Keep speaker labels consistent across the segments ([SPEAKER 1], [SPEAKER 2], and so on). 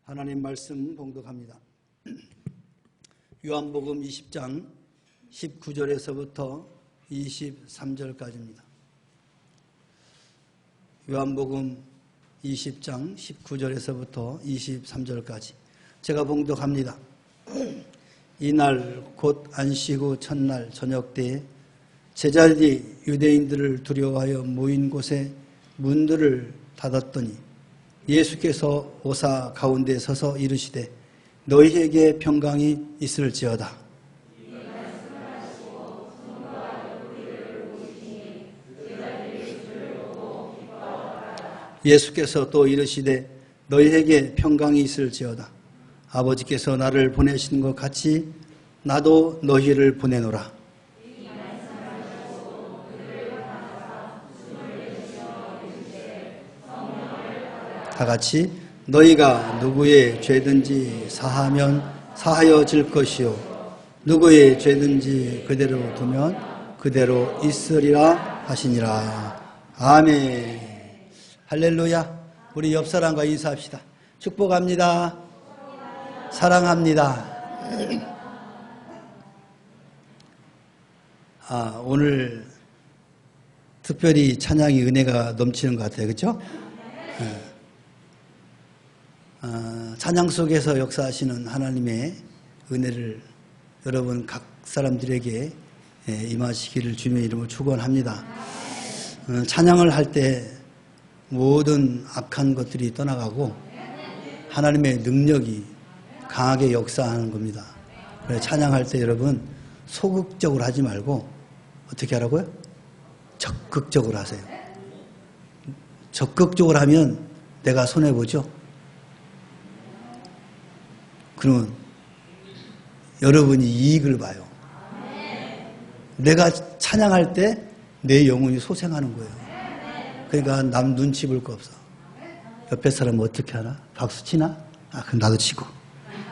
[SPEAKER 1] 하나님 말씀 봉독합니다. 요한복음 20장 19절에서부터 23절까지입니다. 요한복음 20장 19절에서부터 23절까지 제가 봉독합니다. 이날 곧 안식 후 첫날 저녁 때에 제자들이 유대인들을 두려워하여 모인 곳에 문들을 닫았더니 예수께서 오사 가운데 서서 이르시되 너희에게 평강이 있을지어다. 예수께서 또 이르시되 너희에게 평강이 있을지어다. 아버지께서 나를 보내신 것 같이 나도 너희를 보내노라. 다 같이 너희가 누구의 죄든지 사하면 사하여질 것이요 누구의 죄든지 그대로 두면 그대로 있으리라 하시니라. 아멘. 할렐루야. 우리 옆 사람과 인사합시다. 축복합니다. 사랑합니다. 오늘 특별히 찬양이 은혜가 넘치는 것 같아요. 그렇죠? 찬양 속에서 역사하시는 하나님의 은혜를 여러분 각 사람들에게 임하시기를 주님의 이름으로 축원합니다. 찬양을 할 때 모든 악한 것들이 떠나가고 하나님의 능력이 강하게 역사하는 겁니다. 그래서 찬양할 때 여러분 소극적으로 하지 말고 어떻게 하라고요? 적극적으로 하세요. 적극적으로 하면 내가 손해보죠. 그러면 여러분이 이익을 봐요. 내가 찬양할 때 내 영혼이 소생하는 거예요. 그러니까 남 눈치 볼 거 없어. 옆에 사람은 어떻게 하나? 박수 치나? 그럼 나도 치고.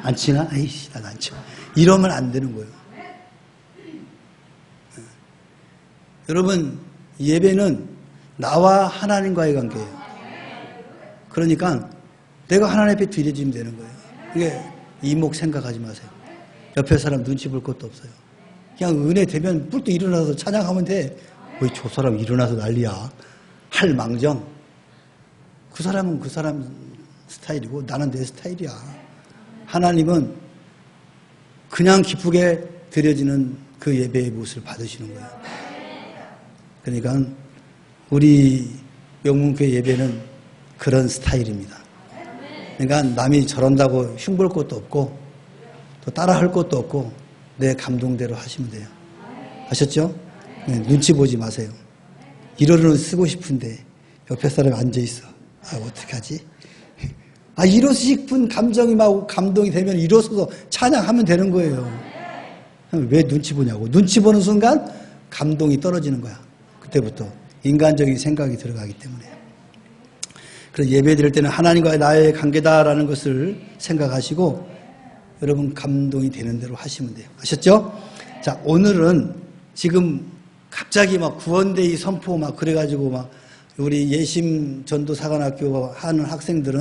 [SPEAKER 1] 안 치나? 아이씨, 나도 안 쳐. 이러면 안 되는 거예요. 여러분, 예배는 나와 하나님과의 관계예요. 그러니까 내가 하나님 앞에 드려지면 되는 거예요. 이게 이목 생각하지 마세요. 옆에 사람 눈치 볼 것도 없어요. 그냥 은혜 되면 뿔뚝 일어나서 찬양하면 돼. 왜 저 사람 일어나서 난리야. 할 망정. 그 사람은 그 사람 스타일이고 나는 내 스타일이야. 하나님은 그냥 기쁘게 드려지는 그 예배의 모습을 받으시는 거예요. 그러니까 우리 명문교회 예배는 그런 스타일입니다. 그러니까 남이 저런다고 흉볼 것도 없고 또 따라할 것도 없고 내 감동대로 하시면 돼요. 아셨죠? 눈치 보지 마세요. 일어는 쓰고 싶은데 옆에 사람이 앉아있어. 어떡하지? 이러고 싶은 감정이 막 감동이 되면 일어서서 찬양하면 되는 거예요. 왜 눈치 보냐고. 눈치 보는 순간 감동이 떨어지는 거야. 그때부터 인간적인 생각이 들어가기 때문에. 그래서 예배 드릴 때는 하나님과의 나의 관계다라는 것을 생각하시고 여러분 감동이 되는 대로 하시면 돼요. 아셨죠? 자, 오늘은 지금 갑자기 막 구원데이 선포 막 그래가지고 막 우리 예심 전도사관학교 하는 학생들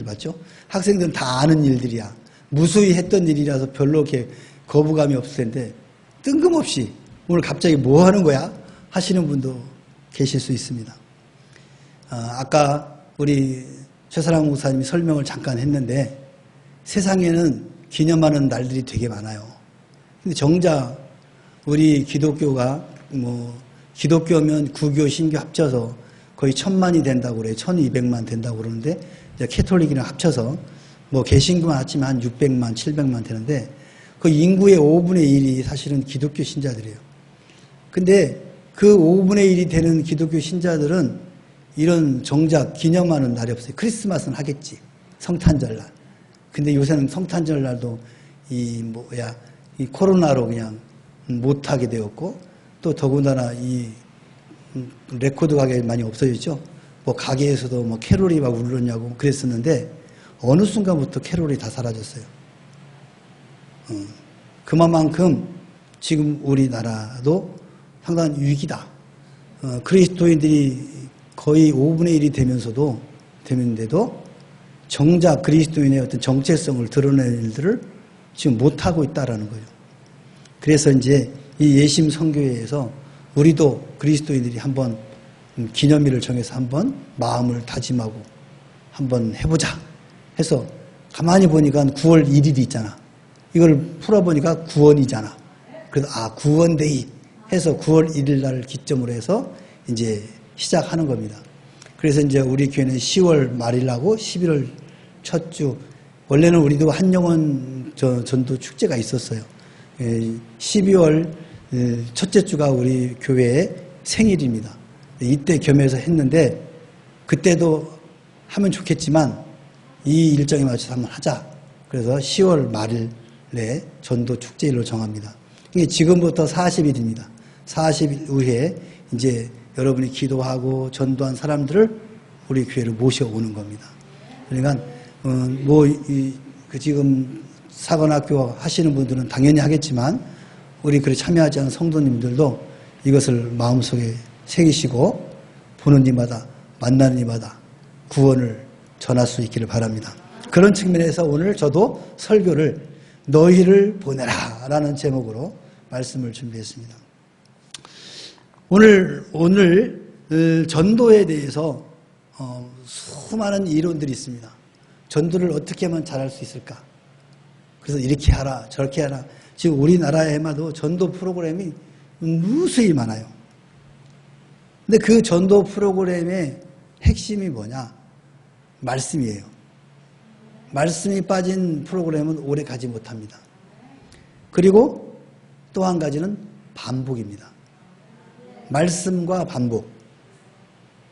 [SPEAKER 1] 맞죠? 학생들은 다 아는 일들이야. 무수히 했던 일이라서 별로 이렇게 거부감이 없을 텐데 뜬금없이 오늘 갑자기 뭐 하는 거야? 하시는 분도 계실 수 있습니다. 아까 우리 최사랑 목사님이 설명을 잠깐 했는데 세상에는 기념하는 날들이 되게 많아요. 근데 정작 우리 기독교가 기독교면 구교, 신교 합쳐서 거의 1000만이 된다고 그래요. 1200만 된다고 그러는데 이제 캐톨릭이랑 합쳐서 개신교만 합치면 한 600만, 700만 되는데 그 인구의 5분의 1이 사실은 기독교 신자들이에요. 근데 그 5분의 1이 되는 기독교 신자들은 이런 정작 기념하는 날이 없어요. 크리스마스는 하겠지. 성탄절날. 근데 요새는 성탄절날도 이 코로나로 그냥 못하게 되었고 또 더군다나 이 레코드 가게가 많이 없어졌죠. 가게에서도 캐롤이 막 울렸냐고 그랬었는데 어느 순간부터 캐롤이 다 사라졌어요. 그만큼 지금 우리나라도 상당한 위기다. 그리스도인들이 거의 5분의 1이 되면서도 정작 그리스도인의 어떤 정체성을 드러내는 일들을 지금 못하고 있다라는 거예요. 그래서 이제 이 예심 선교회에서 우리도 그리스도인들이 한번 기념일을 정해서 한번 마음을 다짐하고 한번 해보자 해서 가만히 보니까 9월 1일이 있잖아. 이걸 풀어보니까 구원이잖아. 그래서 구원데이 해서 9월 1일 날을 기점으로 해서 이제 시작하는 겁니다. 그래서 이제 우리 교회는 10월 말일하고 11월 첫 주, 원래는 우리도 한영원 전도 축제가 있었어요. 12월 첫째 주가 우리 교회의 생일입니다. 이때 겸해서 했는데 그때도 하면 좋겠지만 이 일정에 맞춰서 한번 하자. 그래서 10월 말일에 전도 축제일로 정합니다. 이게 지금부터 40일입니다. 40일 후에 이제 여러분이 기도하고 전도한 사람들을 우리 교회로 모셔오는 겁니다. 그러니까 지금 사관학교 하시는 분들은 당연히 하겠지만 우리 그에 참여하지 않은 성도님들도 이것을 마음속에 새기시고 보는 이마다 만나는 이마다 구원을 전할 수 있기를 바랍니다. 그런 측면에서 오늘 저도 설교를 너희를 보내라 라는 제목으로 말씀을 준비했습니다. 오늘 전도에 대해서 수많은 이론들이 있습니다. 전도를 어떻게 하면 잘할 수 있을까? 그래서 이렇게 하라 저렇게 하라. 지금 우리나라에마도 전도 프로그램이 무수히 많아요. 근데 그 전도 프로그램의 핵심이 뭐냐? 말씀이에요. 말씀이 빠진 프로그램은 오래 가지 못합니다. 그리고 또 한 가지는 반복입니다. 말씀과 반복.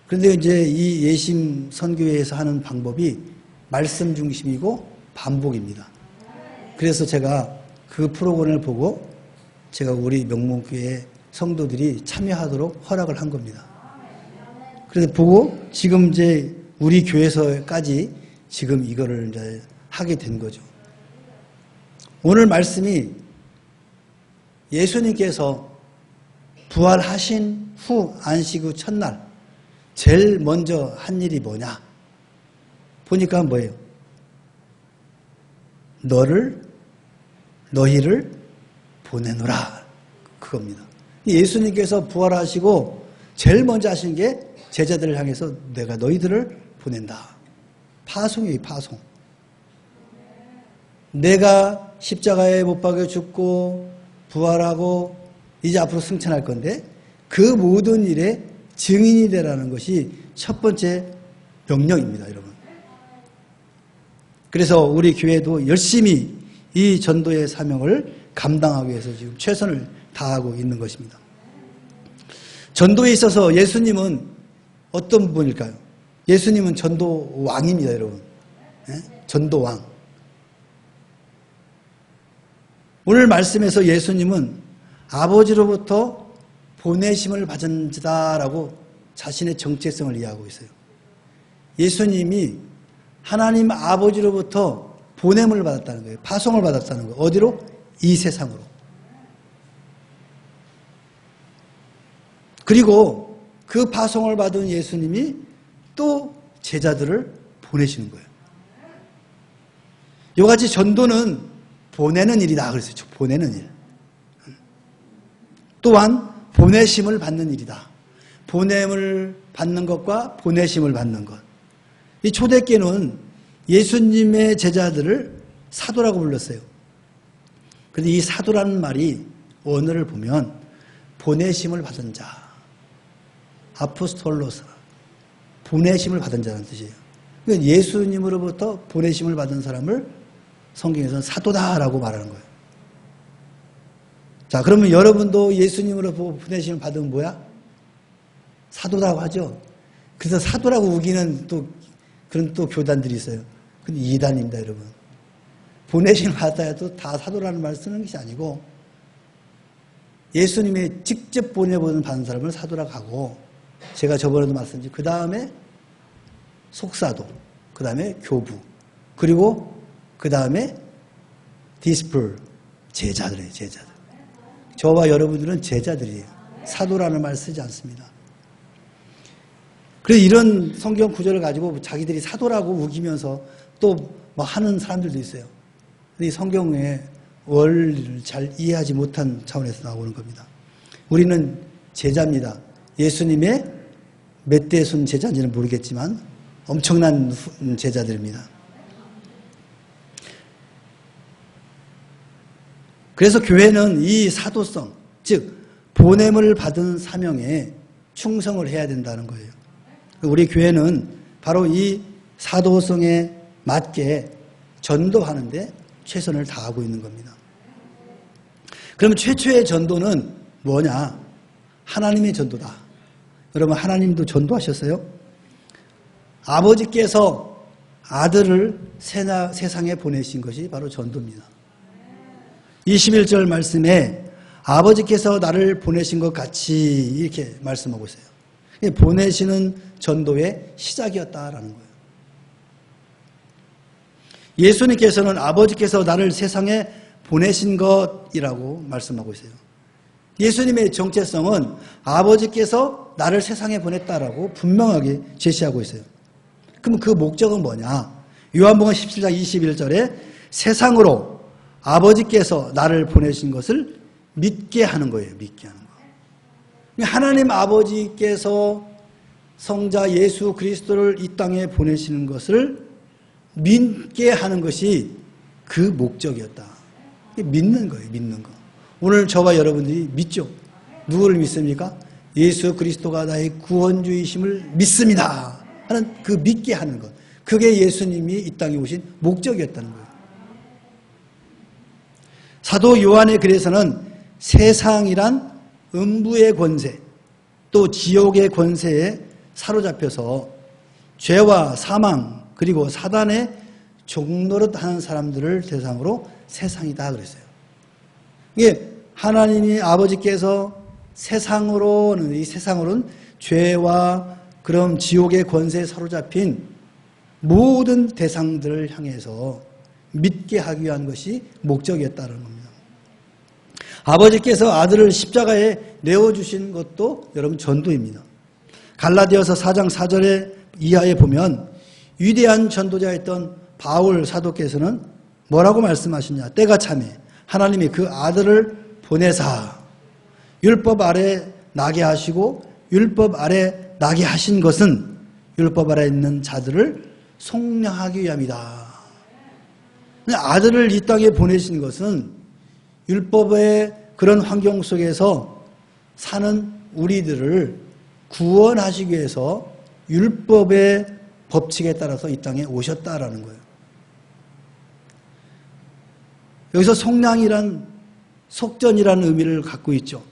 [SPEAKER 1] 그런데 이제 이 예심 선교회에서 하는 방법이 말씀 중심이고 반복입니다. 그래서 제가 그 프로그램을 보고 제가 우리 명문교회 성도들이 참여하도록 허락을 한 겁니다. 그래서 보고 지금 이제 우리 교회에서까지 지금 이거를 이제 하게 된 거죠. 오늘 말씀이 예수님께서 부활하신 후 안식 후 첫날 제일 먼저 한 일이 뭐냐? 보니까 뭐예요? 너희를 보내노라. 그겁니다. 예수님께서 부활하시고 제일 먼저 하신 게 제자들을 향해서 내가 너희들을 보낸다. 파송이에요, 파송. 내가 십자가에 못 박여 죽고 부활하고 이제 앞으로 승천할 건데 그 모든 일에 증인이 되라는 것이 첫 번째 명령입니다, 여러분. 그래서 우리 교회도 열심히 이 전도의 사명을 감당하기 위해서 지금 최선을 다하고 있는 것입니다. 전도에 있어서 예수님은 어떤 분일까요? 예수님은 전도 왕입니다, 여러분. 전도 왕. 오늘 말씀에서 예수님은 아버지로부터 보내심을 받은 자다라고 자신의 정체성을 이해하고 있어요. 예수님이 하나님 아버지로부터 보냄을 받았다는 거예요. 파송을 받았다는 거예요. 어디로? 이 세상으로. 그리고 그 파송을 받은 예수님이 또 제자들을 보내시는 거예요. 이같이 전도는 보내는 일이다 그랬어요. 보내는 일. 또한 보내심을 받는 일이다. 보냄을 받는 것과 보내심을 받는 것. 이 초대교회는 예수님의 제자들을 사도라고 불렀어요. 그런데 이 사도라는 말이 원어를 보면 보내심을 받은 자, 아포스톨로스, 보내심을 받은 자라는 뜻이에요. 그러니까 예수님으로부터 보내심을 받은 사람을 성경에서는 사도다라고 말하는 거예요. 자, 그러면 여러분도 예수님으로부터 보내심을 받으면 뭐야? 사도라고 하죠. 그래서 사도라고 우기는 또 그런 또 교단들이 있어요. 근데 이단입니다, 여러분. 보내심을 받아야 또 다 사도라는 말을 쓰는 것이 아니고 예수님의 직접 보내보는 받은 사람을 사도라고 하고 제가 저번에도 말씀드렸죠. 그 다음에 속사도, 그 다음에 교부, 그리고 그 다음에 디스플, 제자들이에요, 제자들. 저와 여러분들은 제자들이에요. 사도라는 말 쓰지 않습니다. 그래서 이런 성경 구절을 가지고 자기들이 사도라고 우기면서 또 뭐 하는 사람들도 있어요. 이 성경의 원리를 잘 이해하지 못한 차원에서 나오는 겁니다. 우리는 제자입니다. 예수님의 몇 대 순 제자인지는 모르겠지만 엄청난 제자들입니다. 그래서 교회는 이 사도성, 즉 보냄을 받은 사명에 충성을 해야 된다는 거예요. 우리 교회는 바로 이 사도성에 맞게 전도하는데 최선을 다하고 있는 겁니다. 그러면 최초의 전도는 뭐냐? 하나님의 전도다. 여러분, 하나님도 전도하셨어요? 아버지께서 아들을 세상에 보내신 것이 바로 전도입니다. 21절 말씀에 아버지께서 나를 보내신 것 같이 이렇게 말씀하고 있어요. 보내시는 전도의 시작이었다라는 거예요. 예수님께서는 아버지께서 나를 세상에 보내신 것이라고 말씀하고 있어요. 예수님의 정체성은 아버지께서 나를 세상에 보냈다라고 분명하게 제시하고 있어요. 그럼 그 목적은 뭐냐? 요한복음 17장 21절에 세상으로 아버지께서 나를 보내신 것을 믿게 하는 거예요. 믿게 하는 거. 하나님 아버지께서 성자 예수 그리스도를 이 땅에 보내시는 것을 믿게 하는 것이 그 목적이었다. 믿는 거예요. 믿는 거. 오늘 저와 여러분들이 믿죠? 누구를 믿습니까? 예수 그리스도가 나의 구원주이심을 믿습니다 하는 그 믿게 하는 것. 그게 예수님이 이 땅에 오신 목적이었다는 거예요. 사도 요한의 글에서는 세상이란 음부의 권세, 또 지옥의 권세에 사로잡혀서 죄와 사망, 그리고 사단의 종노릇하는 사람들을 대상으로 세상이다 그랬어요. 이게 하나님이 아버지께서 세상으로는, 이 세상으로는 죄와 그럼 지옥의 권세에 사로잡힌 모든 대상들을 향해서 믿게 하기 위한 것이 목적이었다는 겁니다. 아버지께서 아들을 십자가에 내어주신 것도 여러분 전도입니다. 갈라디아서 4장 4절에 이하에 보면 위대한 전도자였던 바울 사도께서는 뭐라고 말씀하시냐? 때가 차매 하나님이 그 아들을 보내사 율법 아래 나게 하시고 율법 아래 나게 하신 것은 율법 아래 있는 자들을 속량하기 위함이다. 아들을 이 땅에 보내신 것은 율법의 그런 환경 속에서 사는 우리들을 구원하시기 위해서 율법의 법칙에 따라서 이 땅에 오셨다라는 거예요. 여기서 속량이란 속전이라는 의미를 갖고 있죠.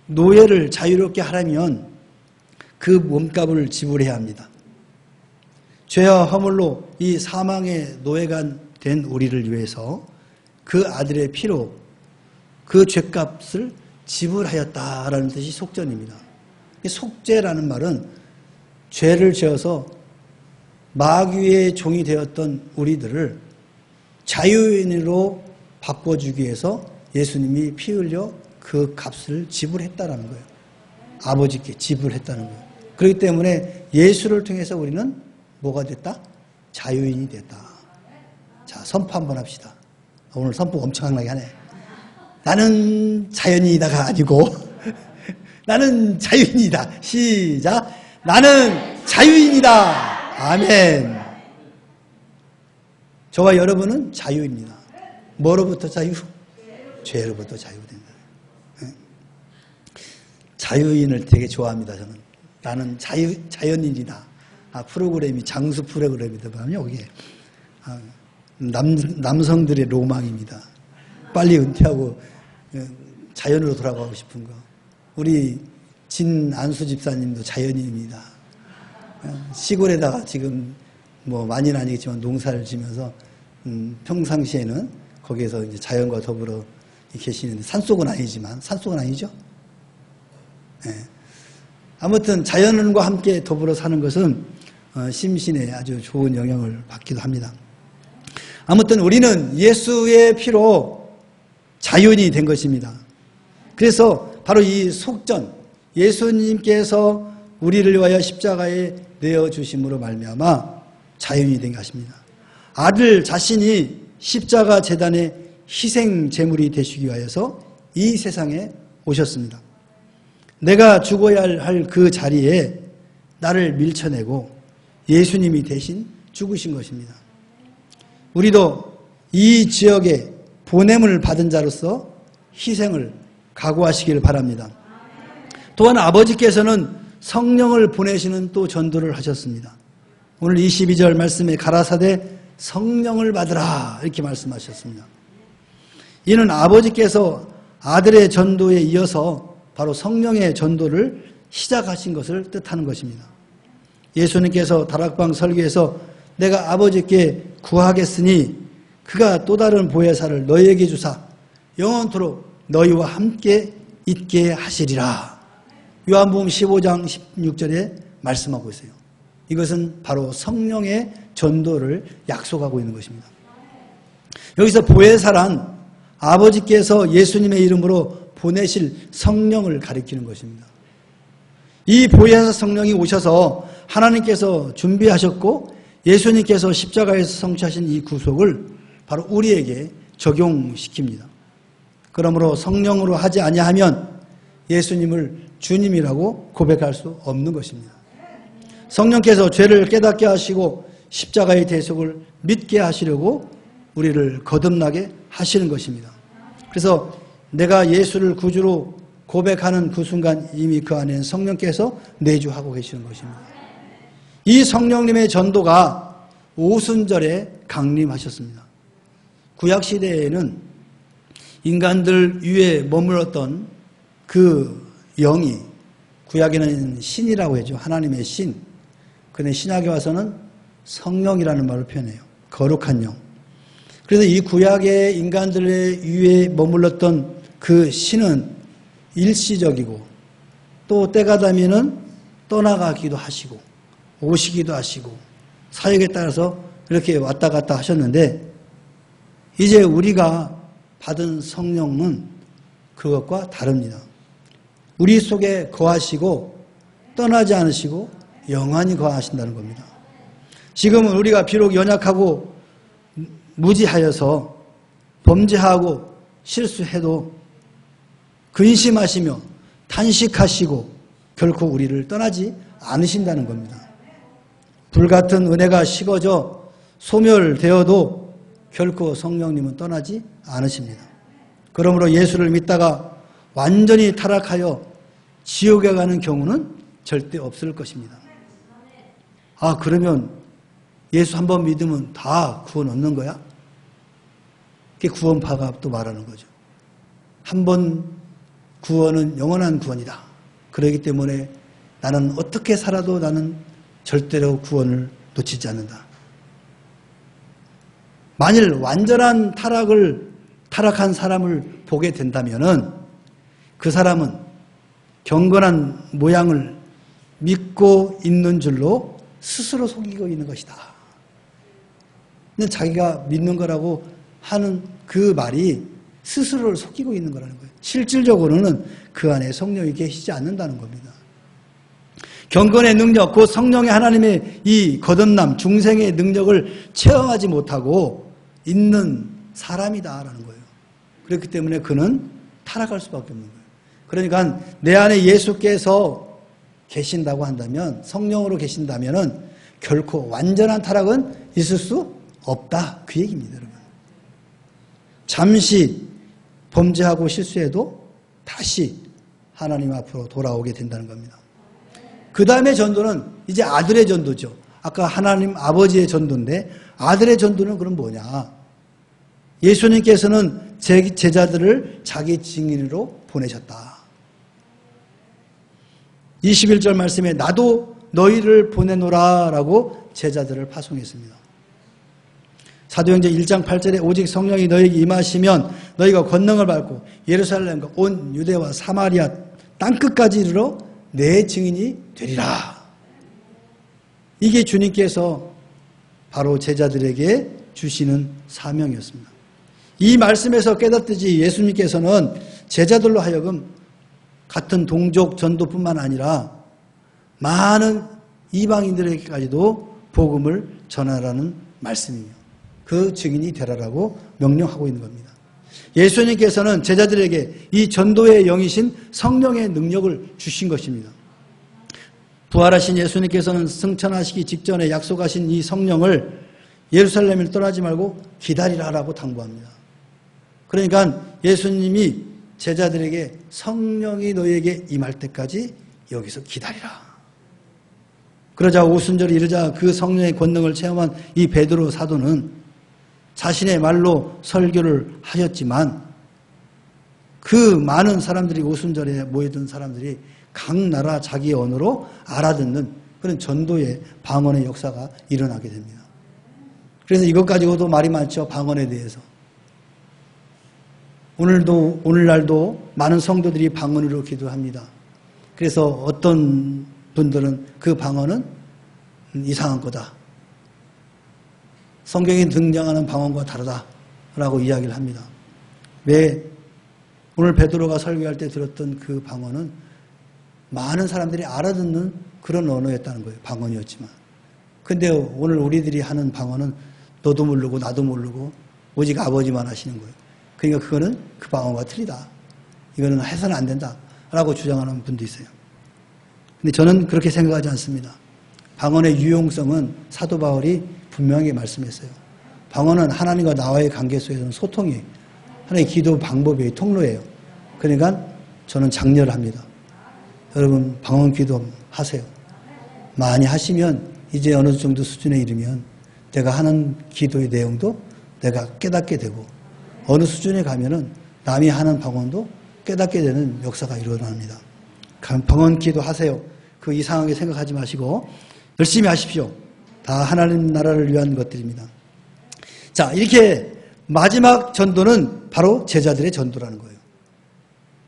[SPEAKER 1] 노예를 자유롭게 하려면 그 몸값을 지불해야 합니다. 죄와 허물로 이 사망의 노예가 된 우리를 위해서 그 아들의 피로 그 죄값을 지불하였다라는 뜻이 속전입니다. 속죄라는 말은 죄를 지어서 마귀의 종이 되었던 우리들을 자유인으로 바꿔주기 위해서 예수님이 피 흘려 그 값을 지불했다라는 거예요. 아버지께 지불했다는 거예요. 그렇기 때문에 예수를 통해서 우리는 뭐가 됐다? 자유인이 됐다. 자, 선포 한번 합시다. 오늘 선포 엄청나게 하네. 나는 자연인이다가 아니고 나는 자유인이다. 시작. 나는 자유인이다. 아멘. 저와 여러분은 자유입니다. 뭐로부터 자유? 죄로부터 자유된다. 자유인을 되게 좋아합니다. 저는. 나는 자연인이다. 프로그램이 장수 프로그램이더만요. 이게 남성들의 로망입니다. 빨리 은퇴하고 자연으로 돌아가고 싶은 거. 우리 진안수 집사님도 자연인입니다. 시골에다가 지금 뭐 많이는 아니겠지만 농사를 지면서 평상시에는 거기에서 이제 자연과 더불어 계시는데 산속은 아니지만 산속은 아니죠. 네. 아무튼 자연과 함께 더불어 사는 것은 심신에 아주 좋은 영향을 받기도 합니다. 아무튼 우리는 예수의 피로 자연이 된 것입니다. 그래서 바로 이 속전, 예수님께서 우리를 위하여 십자가에 내어주심으로 말미암아 자연이 된 것입니다. 아들 자신이 십자가 제단의 희생 제물이 되시기 위하여서 이 세상에 오셨습니다. 내가 죽어야 할 그 자리에 나를 밀쳐내고 예수님이 대신 죽으신 것입니다. 우리도 이 지역에 보냄을 받은 자로서 희생을 각오하시길 바랍니다. 또한 아버지께서는 성령을 보내시는 또 전도를 하셨습니다. 오늘 22절 말씀에 가라사대 성령을 받으라 이렇게 말씀하셨습니다. 이는 아버지께서 아들의 전도에 이어서 바로 성령의 전도를 시작하신 것을 뜻하는 것입니다. 예수님께서 다락방 설교에서 내가 아버지께 구하겠으니 그가 또 다른 보혜사를 너희에게 주사 영원토록 너희와 함께 있게 하시리라. 요한복음 15장 16절에 말씀하고 있어요. 이것은 바로 성령의 전도를 약속하고 있는 것입니다. 여기서 보혜사란 아버지께서 예수님의 이름으로 보내실 성령을 가리키는 것입니다. 이 보혜사 성령이 오셔서 하나님께서 준비하셨고 예수님께서 십자가에서 성취하신 이 구속을 바로 우리에게 적용시킵니다. 그러므로 성령으로 하지 아니하면 예수님을 주님이라고 고백할 수 없는 것입니다. 성령께서 죄를 깨닫게 하시고 십자가의 대속을 믿게 하시려고 우리를 거듭나게 하시는 것입니다. 그래서 내가 예수를 구주로 고백하는 그 순간 이미 그 안에는 성령께서 내주하고 계시는 것입니다. 이 성령님의 전도가 오순절에 강림하셨습니다. 구약시대에는 인간들 위에 머물렀던 그 영이, 구약에는 신이라고 하죠. 하나님의 신. 그런데 신약에 와서는 성령이라는 말을 표현해요. 거룩한 영. 그래서 이 구약의 인간들의 위에 머물렀던 그 신은 일시적이고 또 때가 되면은 떠나가기도 하시고 오시기도 하시고 사역에 따라서 이렇게 왔다 갔다 하셨는데 이제 우리가 받은 성령은 그것과 다릅니다. 우리 속에 거하시고 떠나지 않으시고 영원히 거하신다는 겁니다. 지금은 우리가 비록 연약하고 무지하여서 범죄하고 실수해도 근심하시며 탄식하시고 결코 우리를 떠나지 않으신다는 겁니다. 불같은 은혜가 식어져 소멸되어도 결코 성령님은 떠나지 않으십니다. 그러므로 예수를 믿다가 완전히 타락하여 지옥에 가는 경우는 절대 없을 것입니다. 아, 그러면 예수 한 번 믿으면 다 구원 얻는 거야? 그게 구원파가 또 말하는 거죠. 한 번 구원은 영원한 구원이다. 그렇기 때문에 나는 어떻게 살아도 나는 절대로 구원을 놓치지 않는다. 만일 완전한 타락한 사람을 보게 된다면은 그 사람은 경건한 모양을 믿고 있는 줄로 스스로 속이고 있는 것이다. 근데 자기가 믿는 거라고 하는 그 말이 스스로를 속이고 있는 거라는 거예요. 실질적으로는 그 안에 성령이 계시지 않는다는 겁니다. 경건의 능력, 그 성령의 하나님의 이 거듭남, 중생의 능력을 체험하지 못하고 있는 사람이다라는 거예요. 그렇기 때문에 그는 타락할 수밖에 없는 거예요. 그러니까 내 안에 예수께서 계신다고 한다면, 성령으로 계신다면은 결코 완전한 타락은 있을 수 없다. 그 얘기입니다, 여러분. 잠시 범죄하고 실수해도 다시 하나님 앞으로 돌아오게 된다는 겁니다. 그 다음에 전도는 이제 아들의 전도죠. 아까 하나님 아버지의 전도인데 아들의 전도는 그럼 뭐냐? 예수님께서는 제자들을 자기 증인으로 보내셨다. 21절 말씀에 나도 너희를 보내노라 라고 제자들을 파송했습니다. 사도행전 1장 8절에 오직 성령이 너희에게 임하시면 너희가 권능을 받고 예루살렘과 온 유대와 사마리아 땅끝까지 이르러 내 증인이 되리라. 이게 주님께서 바로 제자들에게 주시는 사명이었습니다. 이 말씀에서 깨닫듯이 예수님께서는 제자들로 하여금 같은 동족 전도뿐만 아니라 많은 이방인들에게까지도 복음을 전하라는 말씀이며 그 증인이 되라라고 명령하고 있는 겁니다. 예수님께서는 제자들에게 이 전도의 영이신 성령의 능력을 주신 것입니다. 부활하신 예수님께서는 승천하시기 직전에 약속하신 이 성령을 예루살렘을 떠나지 말고 기다리라라고 당부합니다. 그러니까 예수님이 제자들에게 성령이 너희에게 임할 때까지 여기서 기다리라. 그러자 오순절이 이르자 그 성령의 권능을 체험한 이 베드로 사도는 자신의 말로 설교를 하셨지만 그 많은 사람들이 오순절에 모여든 사람들이 각 나라 자기 언어로 알아듣는 그런 전도의 방언의 역사가 일어나게 됩니다. 그래서 이것 가지고도 말이 많죠. 방언에 대해서. 오늘날도 많은 성도들이 방언으로 기도합니다. 그래서 어떤 분들은 그 방언은 이상한 거다. 성경에 등장하는 방언과 다르다라고 이야기를 합니다. 왜? 오늘 베드로가 설교할 때 들었던 그 방언은 많은 사람들이 알아듣는 그런 언어였다는 거예요. 방언이었지만. 근데 오늘 우리들이 하는 방언은 너도 모르고 나도 모르고 오직 아버지만 하시는 거예요. 그러니까 그거는 그 방언과 틀리다. 이거는 해서는 안 된다라고 주장하는 분도 있어요. 근데 저는 그렇게 생각하지 않습니다. 방언의 유용성은 사도 바울이 분명히 말씀했어요. 방언은 하나님과 나와의 관계 속에서는 소통이에요. 하나님의 기도 방법이에요. 통로예요. 그러니까 저는 장려합니다. 여러분 방언 기도 하세요. 많이 하시면 이제 어느 정도 수준에 이르면 내가 하는 기도의 내용도 내가 깨닫게 되고 어느 수준에 가면은 남이 하는 방언도 깨닫게 되는 역사가 일어납니다. 방언 기도 하세요. 그 이상하게 생각하지 마시고 열심히 하십시오. 다 하나님 나라를 위한 것들입니다. 자, 이렇게 마지막 전도는 바로 제자들의 전도라는 거예요.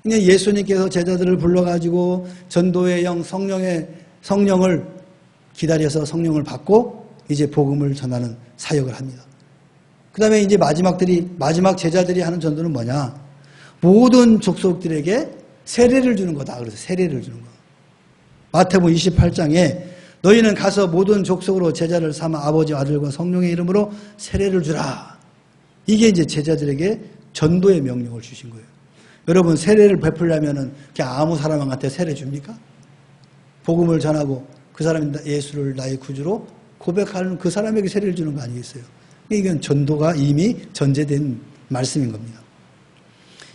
[SPEAKER 1] 그러니까 예수님께서 제자들을 불러가지고 전도의 영, 성령을 기다려서 성령을 받고 이제 복음을 전하는 사역을 합니다. 그 다음에 이제 마지막 제자들이 하는 전도는 뭐냐? 모든 족속들에게 세례를 주는 거다. 그래서 세례를 주는 거. 마태복음 28장에 너희는 가서 모든 족속으로 제자를 삼아 아버지, 아들과 성령의 이름으로 세례를 주라. 이게 이제 제자들에게 전도의 명령을 주신 거예요. 여러분 세례를 베풀려면은 그냥 아무 사람한테 세례 줍니까? 복음을 전하고 그 사람이 예수를 나의 구주로 고백하는 그 사람에게 세례를 주는 거 아니겠어요? 이건 전도가 이미 전제된 말씀인 겁니다.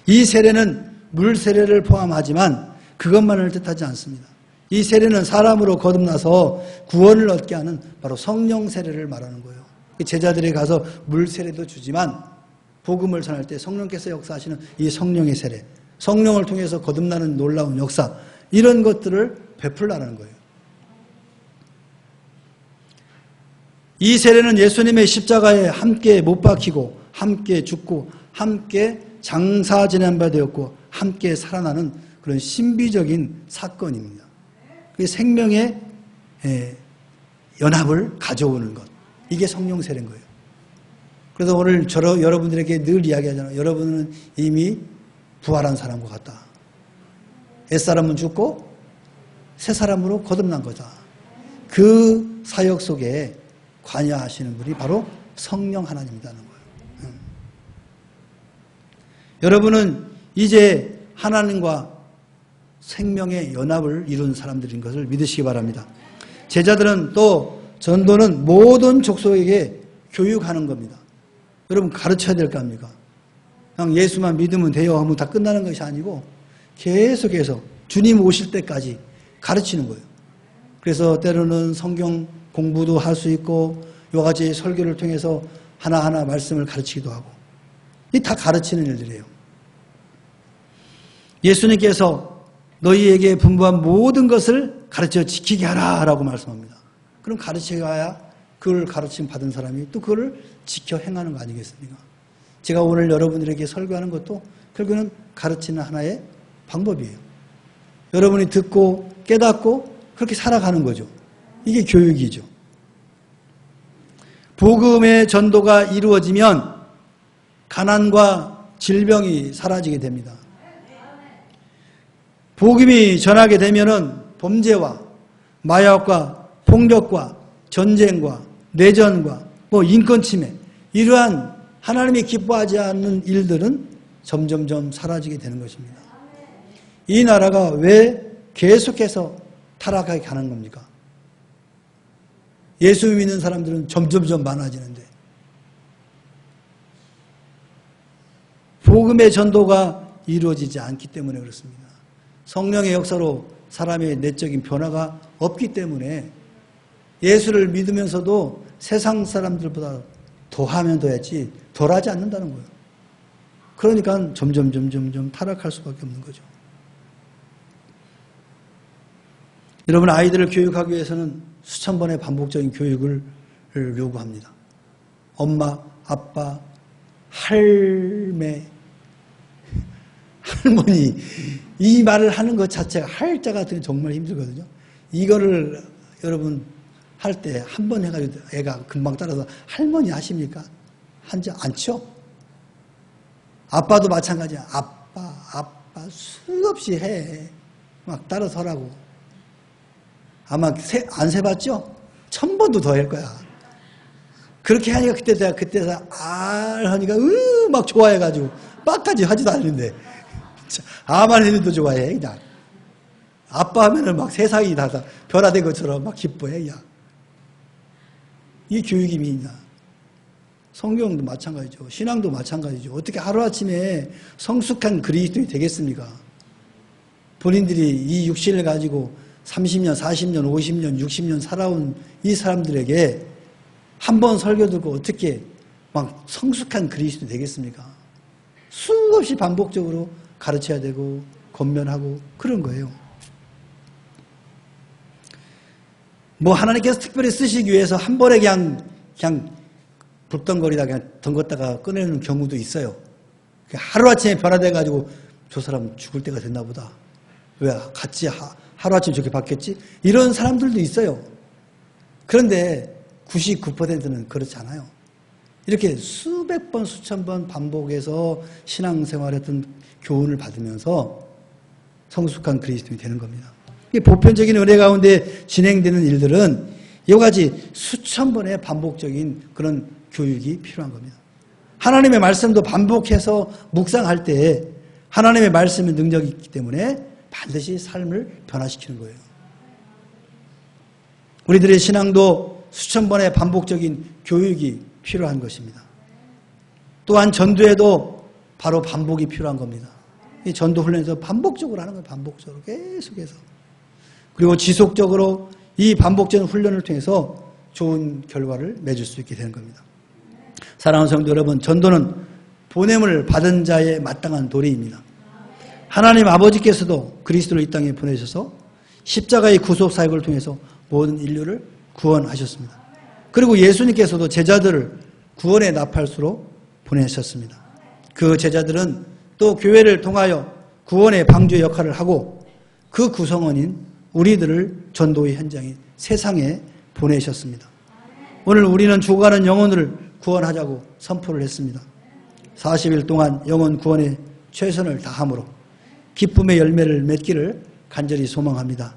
[SPEAKER 1] 이 세례는 물 세례를 포함하지만 그것만을 뜻하지 않습니다. 이 세례는 사람으로 거듭나서 구원을 얻게 하는 바로 성령 세례를 말하는 거예요. 제자들이 가서 물 세례도 주지만 복음을 전할 때 성령께서 역사하시는 이 성령의 세례, 성령을 통해서 거듭나는 놀라운 역사, 이런 것들을 베풀라는 거예요. 이 세례는 예수님의 십자가에 함께 못 박히고 함께 죽고 함께 장사 지낸 바 되었고 함께 살아나는 그런 신비적인 사건입니다. 그게 생명의 연합을 가져오는 것. 이게 성령 세례인 거예요. 그래서 오늘 여러분들에게 늘 이야기하잖아요. 여러분은 이미 부활한 사람과 같다. 옛사람은 죽고 새 사람으로 거듭난 거다. 그 사역 속에 관여하시는 분이 바로 성령 하나님이라는 거예요. 여러분은 이제 하나님과 생명의 연합을 이룬 사람들인 것을 믿으시기 바랍니다. 제자들은 또 전도는 모든 족속에게 교육하는 겁니다. 여러분 가르쳐야 될 거 아닙니까? 그냥 예수만 믿으면 돼요 하면 다 끝나는 것이 아니고 계속해서 주님 오실 때까지 가르치는 거예요. 그래서 때로는 성경 공부도 할 수 있고 이와 같이 설교를 통해서 하나하나 말씀을 가르치기도 하고 이 다 가르치는 일들이에요. 예수님께서 너희에게 분부한 모든 것을 가르쳐 지키게 하라 라고 말씀합니다. 그럼 가르쳐가야 그걸 가르침 받은 사람이 또 그걸 지켜 행하는 거 아니겠습니까? 제가 오늘 여러분들에게 설교하는 것도 결국은 가르치는 하나의 방법이에요. 여러분이 듣고 깨닫고 그렇게 살아가는 거죠. 이게 교육이죠. 복음의 전도가 이루어지면 가난과 질병이 사라지게 됩니다. 복음이 전하게 되면은 범죄와 마약과 폭력과 전쟁과 내전과 인권 침해, 이러한 하나님이 기뻐하지 않는 일들은 점점점 사라지게 되는 것입니다. 이 나라가 왜 계속해서 타락하게 가는 겁니까? 예수 믿는 사람들은 점점점 많아지는데 복음의 전도가 이루어지지 않기 때문에 그렇습니다. 성령의 역사로 사람의 내적인 변화가 없기 때문에 예수를 믿으면서도 세상 사람들보다 더하면 더했지 덜하지 않는다는 거예요. 그러니까 점점 타락할 수밖에 없는 거죠. 여러분, 아이들을 교육하기 위해서는 수천 번의 반복적인 교육을 요구합니다. 엄마, 아빠, 할머니, 이 말을 하는 것 자체가 할자가 정말 힘들거든요. 이거를 여러분 할 때 한 번 해가지고 애가 금방 따라서 할머니 하십니까? 하지 않죠? 아빠도 마찬가지야. 아빠 수없이 해. 막 따라서 하라고. 아마 안 세봤죠? 1000번도 더 할 거야. 그렇게 하니까 그때서 하니까 막 좋아해가지고 빡까지 하지도 않는데 아만 해도 좋아해 그냥. 아빠 하면은 막 세상이 다 변화된 것처럼 막 기뻐해 그냥. 이게 교육이 있냐? 성경도 마찬가지죠. 신앙도 마찬가지죠. 어떻게 하루아침에 성숙한 그리스도인이 되겠습니까? 본인들이 이 육신을 가지고 30년, 40년, 50년, 60년 살아온 이 사람들에게 한 번 설교 듣고 어떻게 막 성숙한 그리스도 되겠습니까? 수없이 반복적으로 가르쳐야 되고 권면하고 그런 거예요. 하나님께서 특별히 쓰시기 위해서 한 번에 그냥 불덩거리다 그냥 덩걷다가 꺼내는 경우도 있어요. 하루아침에 변화돼가지고 저 사람 죽을 때가 됐나 보다. 왜 같이 하루아침에 저렇게 바뀌었지? 이런 사람들도 있어요. 그런데 99%는 그렇지 않아요. 이렇게 수백 번, 수천 번 반복해서 신앙생활했던 교훈을 받으면서 성숙한 그리스도인이 되는 겁니다. 보편적인 은혜 가운데 진행되는 일들은 이와 같이 수천 번의 반복적인 그런 교육이 필요한 겁니다. 하나님의 말씀도 반복해서 묵상할 때 하나님의 말씀의 능력이 있기 때문에 반드시 삶을 변화시키는 거예요. 우리들의 신앙도 수천 번의 반복적인 교육이 필요한 것입니다. 또한 전도에도 바로 반복이 필요한 겁니다. 이 전도 훈련에서 반복적으로 하는 거예요. 반복적으로 계속해서. 그리고 지속적으로 이 반복적인 훈련을 통해서 좋은 결과를 맺을 수 있게 되는 겁니다. 사랑하는 성도 여러분, 전도는 보냄을 받은 자의 마땅한 도리입니다. 하나님 아버지께서도 그리스도를 이 땅에 보내셔서 십자가의 구속 사역을 통해서 모든 인류를 구원하셨습니다. 그리고 예수님께서도 제자들을 구원의 나팔수로 보내셨습니다. 그 제자들은 또 교회를 통하여 구원의 방주의 역할을 하고 그 구성원인 우리들을 전도의 현장인 세상에 보내셨습니다. 오늘 우리는 죽어가는 영혼을 구원하자고 선포를 했습니다. 40일 동안 영혼 구원에 최선을 다함으로 기쁨의 열매를 맺기를 간절히 소망합니다.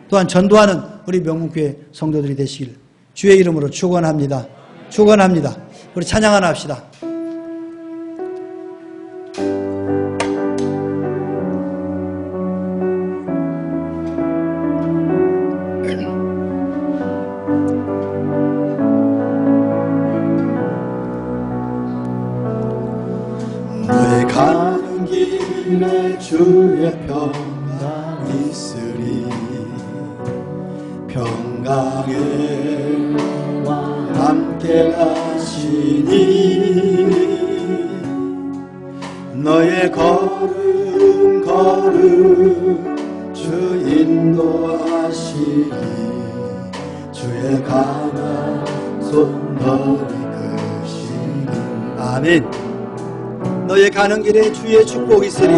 [SPEAKER 1] 또한 전도하는 우리 명문교회 성도들이 되시길 주의 이름으로 축원합니다. 축원합니다. 우리 찬양 하나 합시다.
[SPEAKER 2] 너의 가는 길에 주의 평강 있으리. 평강에 함께 가시니 너의 걸음 주 인도하시니 주의 강한 손 너를 드시니.
[SPEAKER 1] 아멘. 너의 가는 길에 주의 축복이 있으리.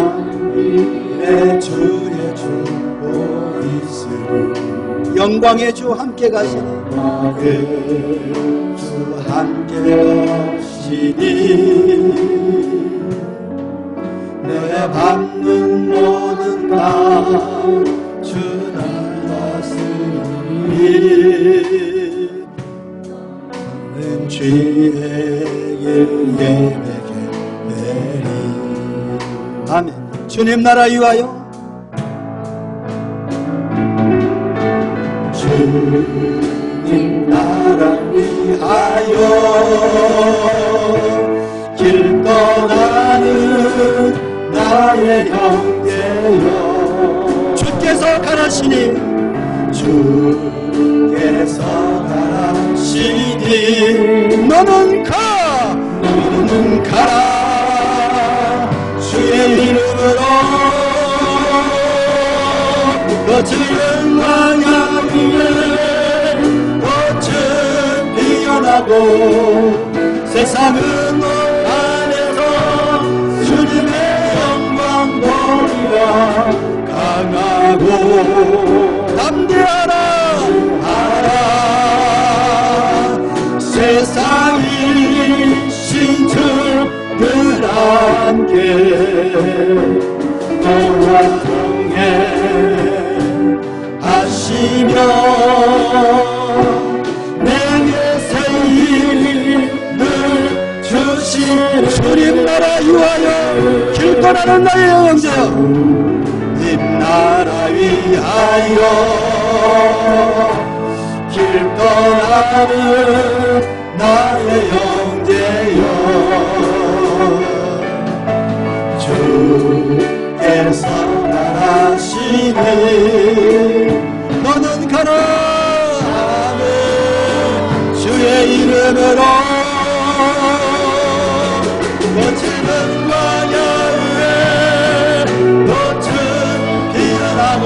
[SPEAKER 2] 주의 축복 있으리.
[SPEAKER 1] 영광의 주 함께 가시니.
[SPEAKER 2] 주 함께 가시니 너의 밟는 모든 강 주 날 다스리니. 우리에게 예배게 되리.
[SPEAKER 1] 아멘. 주님 나라 위하여
[SPEAKER 2] 주님 나라 위하여 길 떠나는 나의 형제여
[SPEAKER 1] 주께서 가라시니
[SPEAKER 2] 주께서 가라시니
[SPEAKER 1] 너는 가
[SPEAKER 2] 너는 가라 주의 이름으로 거칠은 광야 위에 꽃은 피어나고 세상은 너 안에서 주님의 영광 보리라. 강하고
[SPEAKER 1] 담대하라
[SPEAKER 2] 알아 세상이 신주들 함께 너와 통해 하시며 내게 새 힘을 주시는
[SPEAKER 1] 주님 나라 위하여 길 떠나는 나의 형제여
[SPEAKER 2] 주님 나라 위하여 길 떠나는 나의 형제여 주께서 나라시니
[SPEAKER 1] 너는 가라
[SPEAKER 2] 아멘. 주의 이름으로 거칠은 광야 위에 꽃은 피어나고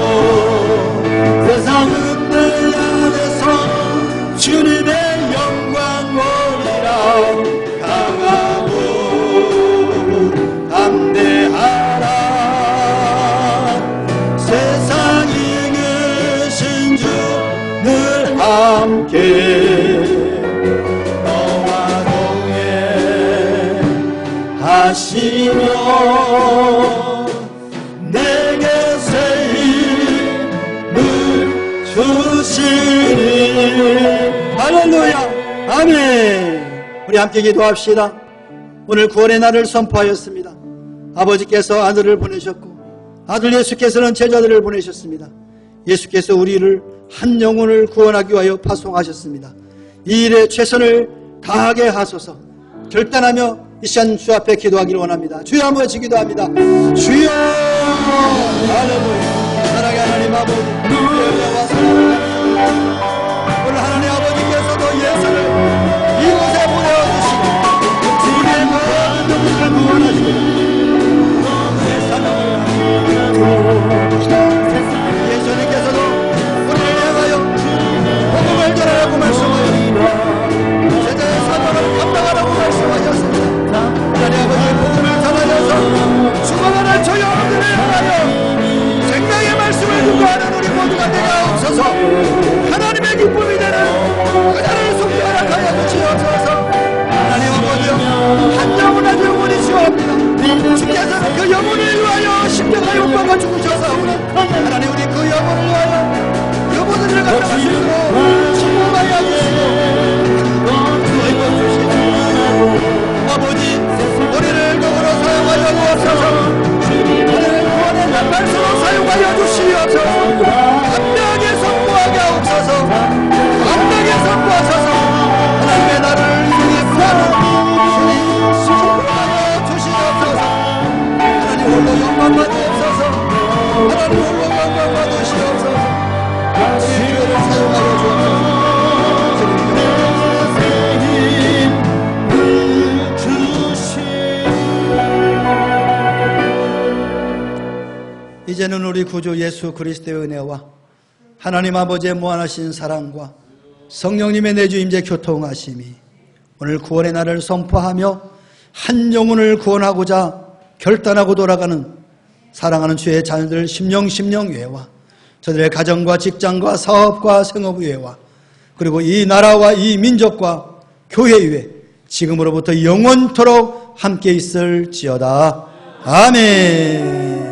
[SPEAKER 2] 세상은 내 안에서 주님의 영광 보리라. 강하고 담대하라 세상이 계신 주 늘 함께 너와 동행 하시며 내게 새 힘을 주시니.
[SPEAKER 1] 할렐루야 아멘. 우리 함께 기도합시다. 오늘 구원의 날을 선포하였습니다. 아버지께서 아들을 보내셨고 아들 예수께서는 제자들을 보내셨습니다. 예수께서 우리를 한 영혼을 구원하기 위하여 파송하셨습니다. 이 일에 최선을 다하게 하소서. 결단하며 이 시간 주 앞에 기도하기를 원합니다. 주여 한번 기도합니다. 주여 할렐루야. 사랑의 하나님 아버지 주여 사랑합니다. 오늘 하나님 아버지께서도 예수를 이곳에 보내어주시고 주님의 모든 영혼을 구원하시고 내 사명을 예수님께서도 우리를 향하여 복음을 전하라고 말씀하셨습니다. 제자의 사명을 감당하라고 말씀하셨습니다. 하나님 아버지 복음을 전하셔서 죽어가는 저 영혼들을 향하여 생명의 말씀을 누구하는 우리 모두가 되게 하옵소서. 하나님의 기쁨이 되는 그자를 속죄하라 하여 주시옵소서. 하나님 아버지여 한 영혼 한 영혼이 주옵니다. 주께서는 그 영혼을 위하여 십자가에 못 박아 죽으셔서오니 하나님 우리 그 영혼을 위하여 그분들을 갖다가 주시고 신봉하여 주시고 너희도 주시고 아버지 우리를 그으로 사용하여 주옵소서. 우리를 구원의 날발수로 사용하여 주시옵소서. 감당하게 선포하게 하옵소서. 감당하게 선포하소서. 하나님의 나를 이용해 구하는 주님 신봉하여 주시옵소서. 하나님 홀로 영광 받으옵소서. 하나님 홀로 영광 받으시옵소서. 우리 교회를 사용하여 주옵소서. 이제는 우리 구주 예수 그리스도의 은혜와 하나님 아버지의 무한하신 사랑과 성령님의 내주 임재 교통하심이 오늘 구원의 날을 선포하며 한 영혼을 구원하고자 결단하고 돌아가는 사랑하는 주의 자녀들 심령 위에와 저들의 가정과 직장과 사업과 생업 위에와 그리고 이 나라와 이 민족과 교회 위에 지금으로부터 영원토록 함께 있을지어다. 아멘.